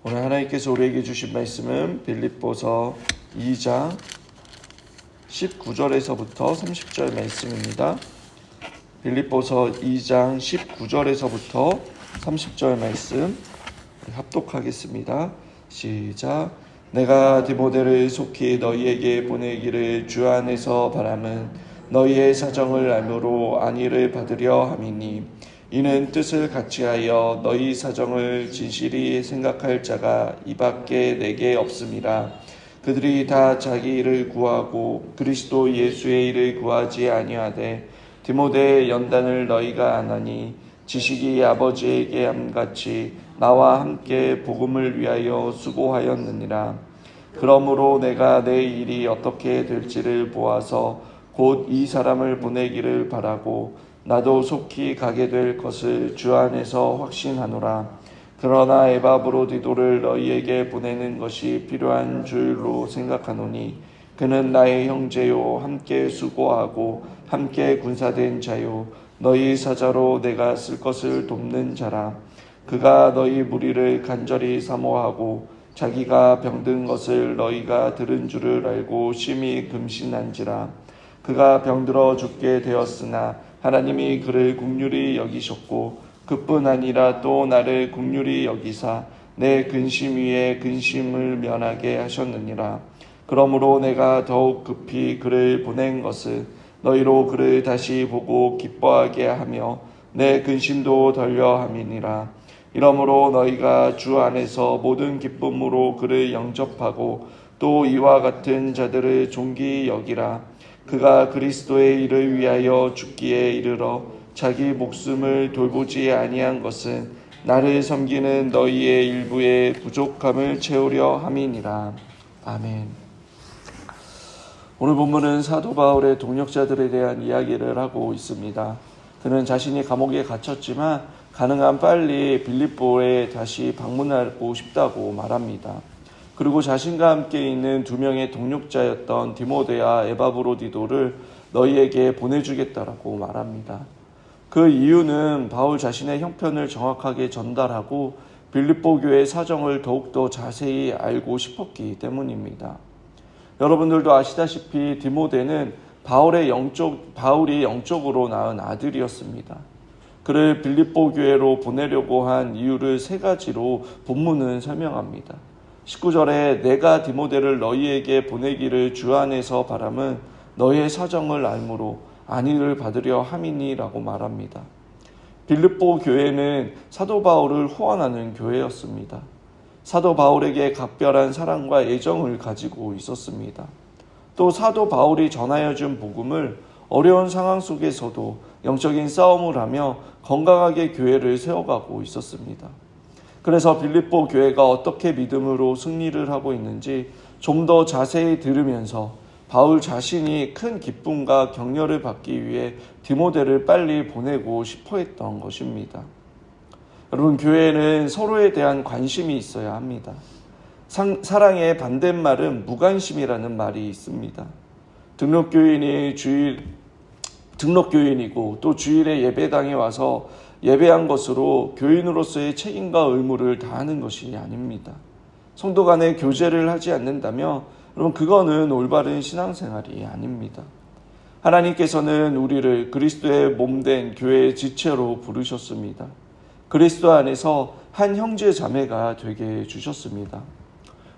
오늘 하나님께서 우리에게 주신 말씀은 빌립보서 2장 19절에서부터 30절 말씀입니다. 빌립보서 2장 19절에서부터 30절 말씀 합독하겠습니다. 시작. 내가 디모데를 속히 너희에게 보내기를 주 안에서 바람은 너희의 사정을 알므로 안위를 받으려 함이니 이는 뜻을 같이하여 너희 사정을 진실히 생각할 자가 이밖에 내게 없음이라. 그들이 다 자기 일을 구하고 그리스도 예수의 일을 구하지 아니하되 디모데의 연단을 너희가 아나니 지식이 아버지에게 함같이 나와 함께 복음을 위하여 수고하였느니라. 그러므로 내가 내 일이 어떻게 될지를 보아서 곧 이 사람을 보내기를 바라고 나도 속히 가게 될 것을 주 안에서 확신하노라. 그러나 에바브로디도를 너희에게 보내는 것이 필요한 줄로 생각하노니 그는 나의 형제요 함께 수고하고 함께 군사된 자요 너희 사자로 내가 쓸 것을 돕는 자라. 그가 너희 무리를 간절히 사모하고 자기가 병든 것을 너희가 들은 줄을 알고 심히 금신한지라. 그가 병들어 죽게 되었으나 하나님이 그를 긍휼히 여기셨고 그뿐 아니라 또 나를 긍휼히 여기사 내 근심 위에 근심을 면하게 하셨느니라. 그러므로 내가 더욱 급히 그를 보낸 것은 너희로 그를 다시 보고 기뻐하게 하며 내 근심도 덜려 함이니라. 이러므로 너희가 주 안에서 모든 기쁨으로 그를 영접하고 또 이와 같은 자들을 존귀히 여기라. 그가 그리스도의 일을 위하여 죽기에 이르러 자기 목숨을 돌보지 아니한 것은 나를 섬기는 너희의 일부의 부족함을 채우려 함이니라. 아멘. 오늘 본문은 사도 바울의 동역자들에 대한 이야기를 하고 있습니다. 그는 자신이 감옥에 갇혔지만 가능한 빨리 빌립보에 다시 방문하고 싶다고 말합니다. 그리고 자신과 함께 있는 두 명의 동역자였던 디모데와 에바브로디도를 너희에게 보내주겠다라고 말합니다. 그 이유는 바울 자신의 형편을 정확하게 전달하고 빌립보 교회의 사정을 더욱더 자세히 알고 싶었기 때문입니다. 여러분들도 아시다시피 디모데는 바울이 영적으로 낳은 아들이었습니다. 그를 빌립보 교회로 보내려고 한 이유를 세 가지로 본문은 설명합니다. 19절에 내가 디모데를 너희에게 보내기를 주 안에서 바람은 너희의 사정을 알므로 안위를 받으려 함이니라고 말합니다. 빌립보 교회는 사도 바울을 후원하는 교회였습니다. 사도 바울에게 각별한 사랑과 애정을 가지고 있었습니다. 또 사도 바울이 전하여 준 복음을 어려운 상황 속에서도 영적인 싸움을 하며 건강하게 교회를 세워가고 있었습니다. 그래서 빌립보 교회가 어떻게 믿음으로 승리를 하고 있는지 좀 더 자세히 들으면서 바울 자신이 큰 기쁨과 격려를 받기 위해 디모데를 빨리 보내고 싶어 했던 것입니다. 여러분, 교회는 서로에 대한 관심이 있어야 합니다. 사랑의 반대말은 무관심이라는 말이 있습니다. 등록교인이고 또 주일에 예배당에 와서 예배한 것으로 교인으로서의 책임과 의무를 다하는 것이 아닙니다. 성도 간에 교제를 하지 않는다면 여러분 그거는 올바른 신앙생활이 아닙니다. 하나님께서는 우리를 그리스도의 몸된 교회의 지체로 부르셨습니다. 그리스도 안에서 한 형제 자매가 되게 해주셨습니다.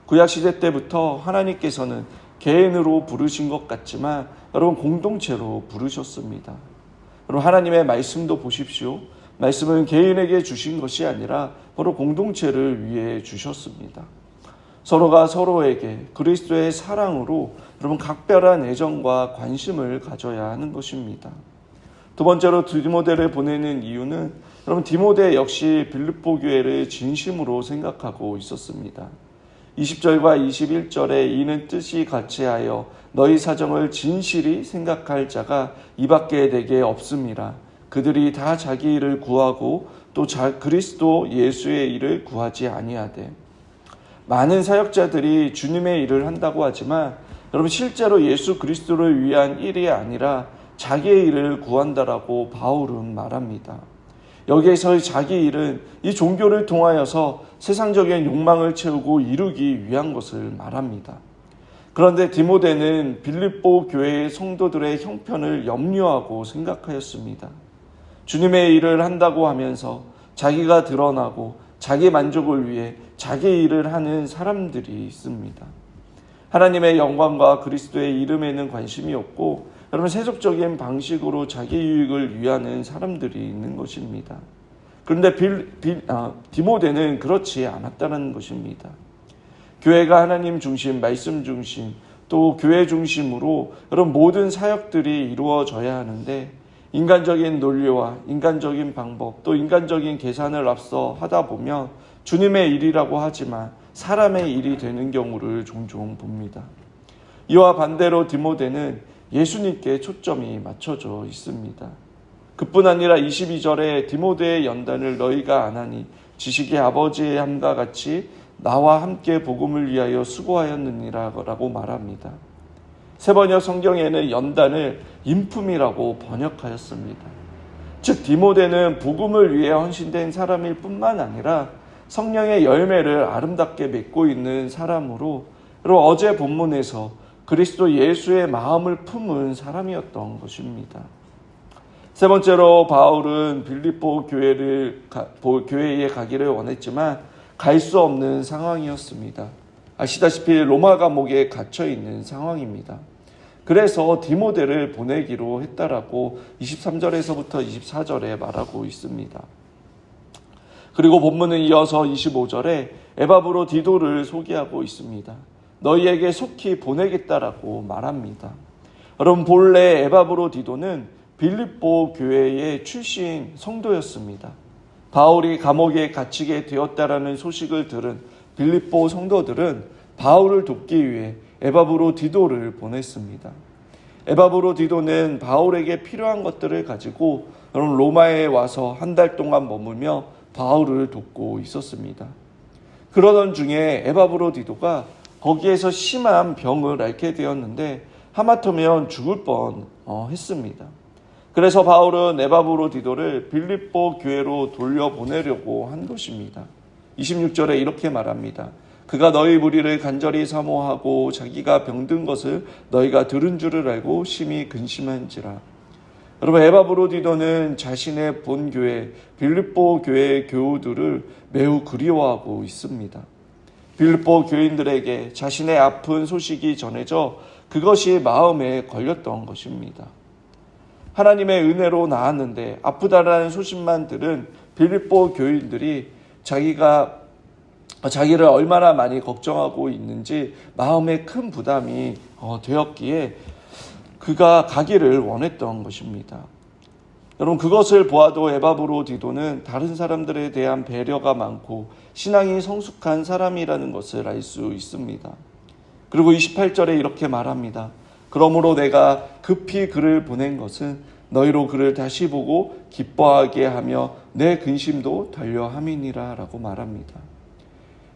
구약시대 때부터 하나님께서는 개인으로 부르신 것 같지만 여러분 공동체로 부르셨습니다. 여러분 하나님의 말씀도 보십시오. 말씀은 개인에게 주신 것이 아니라 바로 공동체를 위해 주셨습니다. 서로가 서로에게 그리스도의 사랑으로 여러분 각별한 애정과 관심을 가져야 하는 것입니다. 두 번째로 디모데를 보내는 이유는 여러분 디모데 역시 빌립보 교회를 진심으로 생각하고 있었습니다. 20절과 21절에 이는 뜻이 같이하여 너희 사정을 진실히 생각할 자가 이밖에 내게 없음이라. 그들이 다 자기 일을 구하고 또 그리스도 예수의 일을 구하지 아니하되. 많은 사역자들이 주님의 일을 한다고 하지만 여러분 실제로 예수 그리스도를 위한 일이 아니라 자기의 일을 구한다라고 바울은 말합니다. 여기에서의 자기 일은 이 종교를 통하여서 세상적인 욕망을 채우고 이루기 위한 것을 말합니다. 그런데 디모데는 빌립보 교회의 성도들의 형편을 염려하고 생각하였습니다. 주님의 일을 한다고 하면서 자기가 드러나고 자기 만족을 위해 자기 일을 하는 사람들이 있습니다. 하나님의 영광과 그리스도의 이름에는 관심이 없고 여러분 세속적인 방식으로 자기 유익을 위하는 사람들이 있는 것입니다. 그런데 디모데는 그렇지 않았다는 것입니다. 교회가 하나님 중심, 말씀 중심, 또 교회 중심으로 여러분 모든 사역들이 이루어져야 하는데 인간적인 논리와 인간적인 방법, 또 인간적인 계산을 앞서 하다 보면 주님의 일이라고 하지만 사람의 일이 되는 경우를 종종 봅니다. 이와 반대로 디모데는 예수님께 초점이 맞춰져 있습니다. 그뿐 아니라 22절에 디모데의 연단을 너희가 안 하니 지식의 아버지의 함과 같이 나와 함께 복음을 위하여 수고하였느니라 라고 말합니다. 세번역 성경에는 연단을 인품이라고 번역하였습니다. 즉 디모데는 복음을 위해 헌신된 사람일 뿐만 아니라 성령의 열매를 아름답게 맺고 있는 사람으로 그리고 어제 본문에서 그리스도 예수의 마음을 품은 사람이었던 것입니다. 세 번째로 바울은 빌립보 교회에 가기를 원했지만 갈 수 없는 상황이었습니다. 아시다시피 로마 감옥에 갇혀 있는 상황입니다. 그래서 디모데를 보내기로 했다라고 23절에서부터 24절에 말하고 있습니다. 그리고 본문은 이어서 25절에 에바브로디도를 소개하고 있습니다. 너희에게 속히 보내겠다라고 말합니다. 여러분 본래 에바브로디도는 빌립보 교회의 출신 성도였습니다. 바울이 감옥에 갇히게 되었다라는 소식을 들은 빌립보 성도들은 바울을 돕기 위해 에바브로디도를 보냈습니다. 에바브로디도는 바울에게 필요한 것들을 가지고 로마에 와서 한 달 동안 머물며 바울을 돕고 있었습니다. 그러던 중에 에바브로디도가 거기에서 심한 병을 앓게 되었는데 하마터면 죽을 뻔했습니다. 그래서 바울은 에바브로디도를 빌립보 교회로 돌려보내려고 한 것입니다. 26절에 이렇게 말합니다. 그가 너희 무리를 간절히 사모하고 자기가 병든 것을 너희가 들은 줄을 알고 심히 근심한지라. 여러분 에바브로디도는 자신의 본교회 빌립보 교회의 교우들을 매우 그리워하고 있습니다. 빌립보 교인들에게 자신의 아픈 소식이 전해져 그것이 마음에 걸렸던 것입니다. 하나님의 은혜로 나았는데 아프다라는 소식만 들은 빌립보 교인들이 자기를 얼마나 많이 걱정하고 있는지 마음에 큰 부담이 되었기에 그가 가기를 원했던 것입니다. 여러분 그것을 보아도 에바브로디도는 다른 사람들에 대한 배려가 많고 신앙이 성숙한 사람이라는 것을 알 수 있습니다. 그리고 28절에 이렇게 말합니다. 그러므로 내가 급히 그를 보낸 것은 너희로 그를 다시 보고 기뻐하게 하며 내 근심도 달려함이니라 라고 말합니다.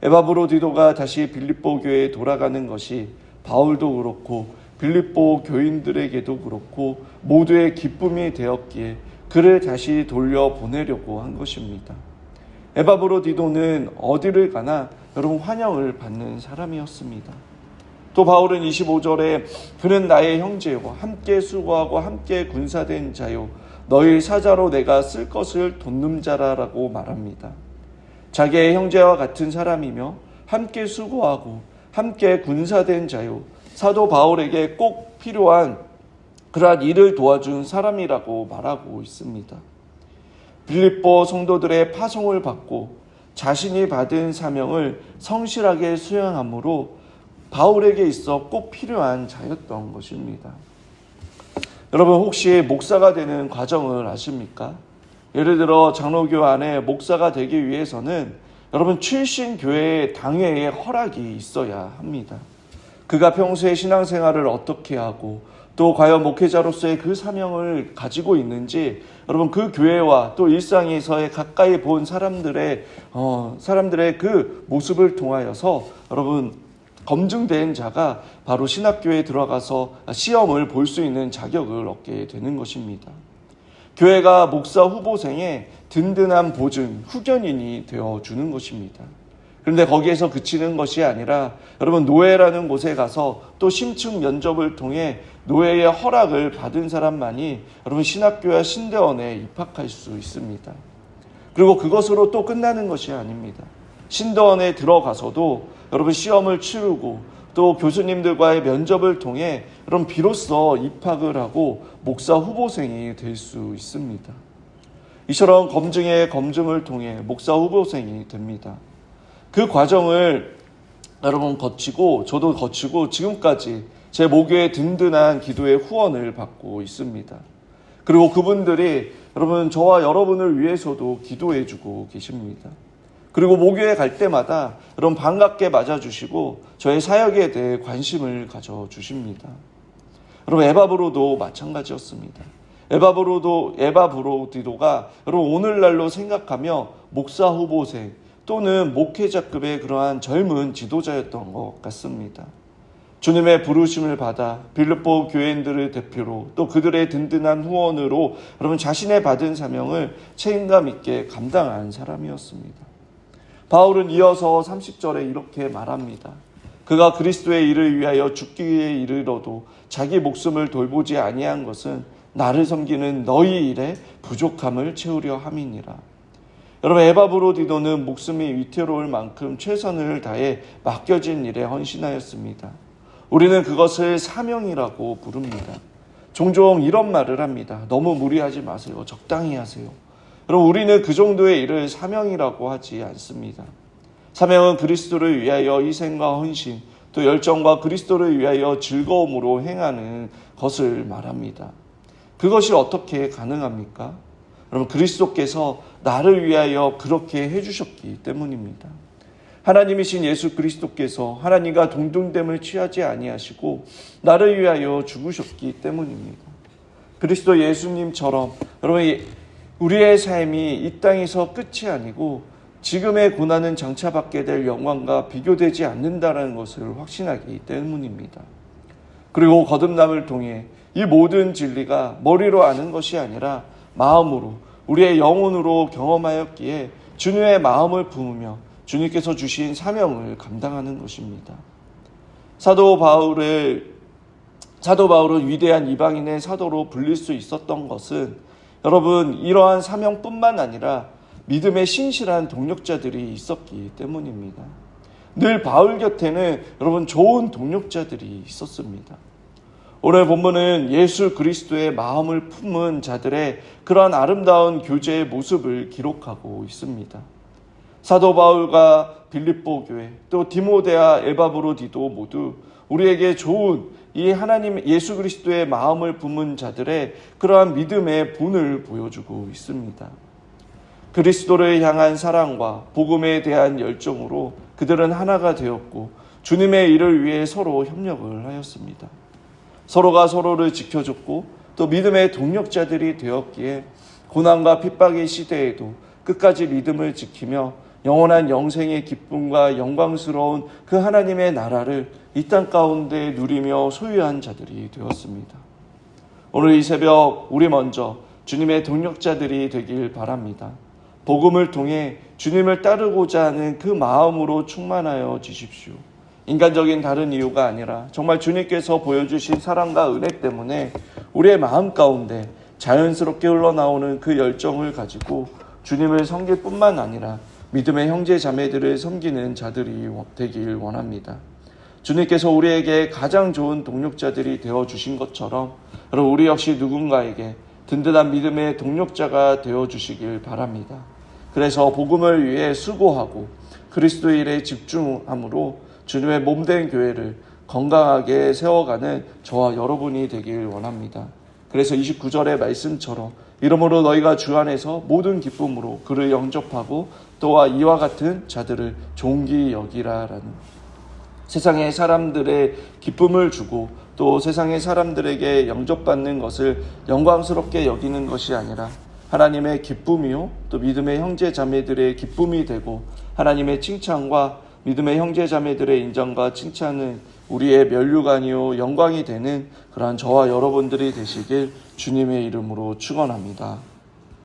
에바브로디도가 다시 빌립보 교회에 돌아가는 것이 바울도 그렇고 빌립보 교인들에게도 그렇고 모두의 기쁨이 되었기에 그를 다시 돌려보내려고 한 것입니다. 에바브로디도는 어디를 가나 여러분 환영을 받는 사람이었습니다. 또 바울은 25절에 그는 나의 형제요 함께 수고하고 함께 군사된 자요 너희 사자로 내가 쓸 것을 돕는 자라라고 말합니다. 자기의 형제와 같은 사람이며 함께 수고하고 함께 군사된 자요 사도 바울에게 꼭 필요한 그러한 일을 도와준 사람이라고 말하고 있습니다. 빌립보 성도들의 파송을 받고 자신이 받은 사명을 성실하게 수행함으로 바울에게 있어 꼭 필요한 자였던 것입니다. 여러분 혹시 목사가 되는 과정을 아십니까? 예를 들어 장로교 안에 목사가 되기 위해서는 여러분 출신 교회의 당회의 허락이 있어야 합니다. 그가 평소에 신앙생활을 어떻게 하고 또 과연 목회자로서의 그 사명을 가지고 있는지 여러분 그 교회와 또 일상에서의 가까이 본 사람들의 그 모습을 통하여서 여러분 검증된 자가 바로 신학교에 들어가서 시험을 볼 수 있는 자격을 얻게 되는 것입니다. 교회가 목사 후보생의 든든한 보증, 후견인이 되어주는 것입니다. 그런데 거기에서 그치는 것이 아니라 여러분, 노예라는 곳에 가서 또 심층 면접을 통해 노예의 허락을 받은 사람만이 여러분 신학교와 신대원에 입학할 수 있습니다. 그리고 그것으로 또 끝나는 것이 아닙니다. 신대원에 들어가서도 여러분 시험을 치르고 또 교수님들과의 면접을 통해 여러분 비로소 입학을 하고 목사 후보생이 될 수 있습니다. 이처럼 검증의 검증을 통해 목사 후보생이 됩니다. 그 과정을 여러분 거치고 저도 거치고 지금까지 제 모교의 든든한 기도의 후원을 받고 있습니다. 그리고 그분들이 여러분 저와 여러분을 위해서도 기도해주고 계십니다. 그리고 모교에 갈 때마다 여러분 반갑게 맞아주시고 저의 사역에 대해 관심을 가져주십니다. 여러분 에바브로도 마찬가지였습니다. 에바브로디도가 여러분 오늘날로 생각하며 목사 후보생 또는 목회자급의 그러한 젊은 지도자였던 것 같습니다. 주님의 부르심을 받아 빌립보 교인들을 대표로 또 그들의 든든한 후원으로 여러분 자신의 받은 사명을 책임감 있게 감당한 사람이었습니다. 바울은 이어서 30절에 이렇게 말합니다. 그가 그리스도의 일을 위하여 죽기에 이르러도 자기 목숨을 돌보지 아니한 것은 나를 섬기는 너희 일에 부족함을 채우려 함이니라. 여러분 에바브로디도는 목숨이 위태로울 만큼 최선을 다해 맡겨진 일에 헌신하였습니다. 우리는 그것을 사명이라고 부릅니다. 종종 이런 말을 합니다. 너무 무리하지 마세요. 적당히 하세요. 여러분 우리는 그 정도의 일을 사명이라고 하지 않습니다. 사명은 그리스도를 위하여 희생과 헌신 또 열정과 그리스도를 위하여 즐거움으로 행하는 것을 말합니다. 그것이 어떻게 가능합니까? 여러분 그리스도께서 나를 위하여 그렇게 해주셨기 때문입니다. 하나님이신 예수 그리스도께서 하나님과 동등됨을 취하지 아니하시고 나를 위하여 죽으셨기 때문입니다. 그리스도 예수님처럼 여러분 우리의 삶이 이 땅에서 끝이 아니고 지금의 고난은 장차 받게 될 영광과 비교되지 않는다는 것을 확신하기 때문입니다. 그리고 거듭남을 통해 이 모든 진리가 머리로 아는 것이 아니라 마음으로 우리의 영혼으로 경험하였기에 주님의 마음을 품으며 주님께서 주신 사명을 감당하는 것입니다. 사도 바울은 위대한 이방인의 사도로 불릴 수 있었던 것은 여러분 이러한 사명뿐만 아니라 믿음의 신실한 동력자들이 있었기 때문입니다. 늘 바울 곁에는 여러분 좋은 동력자들이 있었습니다. 오늘 본문은 예수 그리스도의 마음을 품은 자들의 그러한 아름다운 교제의 모습을 기록하고 있습니다. 사도 바울과 빌립보 교회 또 디모데와 에바브로디도 모두 우리에게 좋은 이 하나님 예수 그리스도의 마음을 품은 자들의 그러한 믿음의 본을 보여주고 있습니다. 그리스도를 향한 사랑과 복음에 대한 열정으로 그들은 하나가 되었고 주님의 일을 위해 서로 협력을 하였습니다. 서로가 서로를 지켜줬고 또 믿음의 동력자들이 되었기에 고난과 핍박의 시대에도 끝까지 믿음을 지키며 영원한 영생의 기쁨과 영광스러운 그 하나님의 나라를 이 땅 가운데 누리며 소유한 자들이 되었습니다. 오늘 이 새벽 우리 먼저 주님의 동력자들이 되길 바랍니다. 복음을 통해 주님을 따르고자 하는 그 마음으로 충만하여 주십시오. 인간적인 다른 이유가 아니라 정말 주님께서 보여주신 사랑과 은혜 때문에 우리의 마음 가운데 자연스럽게 흘러나오는 그 열정을 가지고 주님을 섬길 뿐만 아니라 믿음의 형제 자매들을 섬기는 자들이 되길 원합니다. 주님께서 우리에게 가장 좋은 동력자들이 되어주신 것처럼 여러분 우리 역시 누군가에게 든든한 믿음의 동력자가 되어주시길 바랍니다. 그래서 복음을 위해 수고하고 그리스도 일에 집중함으로 주님의 몸된 교회를 건강하게 세워가는 저와 여러분이 되길 원합니다. 그래서 29절의 말씀처럼 이러므로 너희가 주 안에서 모든 기쁨으로 그를 영접하고 또한 이와 같은 자들을 존귀 여기라라는 세상의 사람들의 기쁨을 주고 또 세상의 사람들에게 영접받는 것을 영광스럽게 여기는 것이 아니라 하나님의 기쁨이요 또 믿음의 형제 자매들의 기쁨이 되고 하나님의 칭찬과 믿음의 형제 자매들의 인정과 칭찬은 우리의 면류관이요 영광이 되는 그러한 저와 여러분들이 되시길 주님의 이름으로 축원합니다.